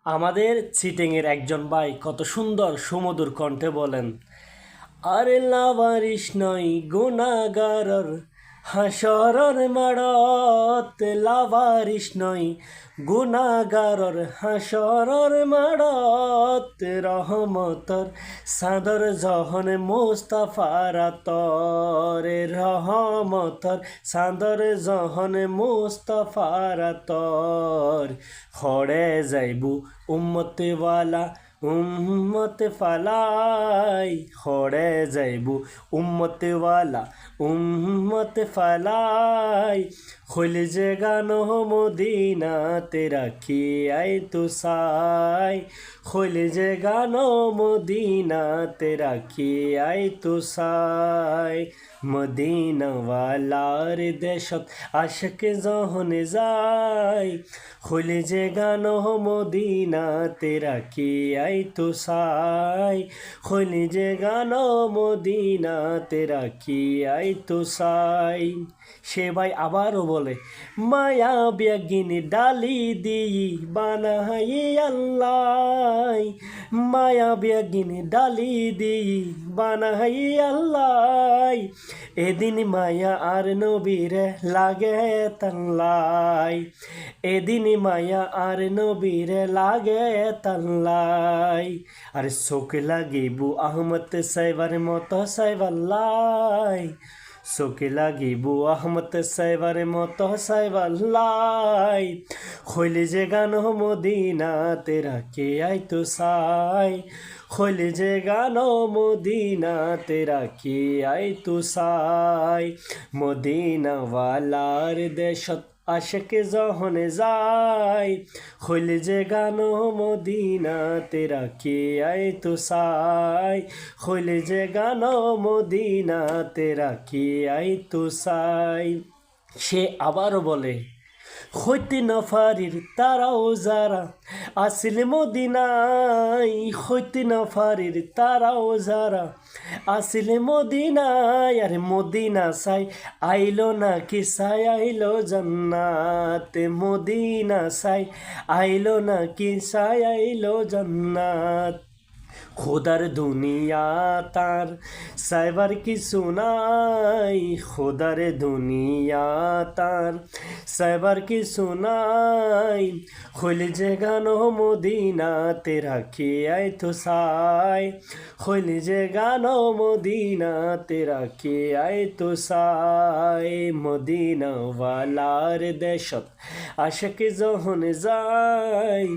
আমাদের চিটিংয়ের একজন ভাই কত সুন্দর সুমধুর কণ্ঠে বলেন, আরে লাভারিস নই গুনাগারর হাসরর মাড়ত, লাভারিস নই গুনাগারর হাসরর মাড়ত, রহমতর সাদর জহন মুস্তাফারা তরে, রহমতর সাদর জহন মুস্তাফারা তর, খড়ে যাইবু উম্মতওয়ালা উম্মত ফালাই, খড়ে যাইবু উম্মতওয়ালা উম্মত ফালাই, খুল যে গানো মদিনাতে রাখি আই তু সাই, খুল যে গানো মদিনাতে রাখি আই তু সাই, মদিনাওয়ালার দেশত আশক যহনে যায়, খুল যে গানো মদিনাতে রাখি আই তু সাই, খুল যে গানো মদিনাতে রাখি আই তু সাই। সে ভাই আবারও বলে, মায়া বেগিনী ডালি দিই বানাই আল্লাহ, মায়া বেগিনী ডালি দিই বানাই আল্লাহ, এদিন মায়া আর নবীরে লাগে তাল্লাই, এদিন মায়া আর নবীরে লাগে তাল্লাই, আর চোখ লাগিবু আহমদ সাইবার মতো সাইবাল্লাই, চোখে লাগিব আহমদ সাইবার মতো সাইবাল্লাই, খৈলি যে গান মদিনাতে রাখে আই তো সাই, খৈলি যে গান মদিনাতে রাখে আই তো সাই, মদিনাওয়ালার দেশত আশক যহনে যায়, খুল যে গানো মদিনাতে রাখি আই তু সাই, খুল যে গানো মদিনাতে রাখি আই তু সাই। সে আবারও বলে, হইতে নফারির তারাও যারা আসিল মদিনায়, হইতে নফারির তারাও যারা আসিল মদিনায়, আরে মদিনা সাই আইলো নাকি সাই আইলো জান্নাত, মদিনা সাই আইলো নাকি সাই আইলো জান্নাত, খোদার দুনিয়া তার সাইবার কিছু নাই, খোদার দুনিয়া তার সাইবার কিছু নাই, খুল যে গানো মদিনাতে রাখি আই তো সাই, খুল যে গানো মদিনাতে রাখি আই তো সাই, মদিনাওয়ালার দেশত আশক যহন যায়,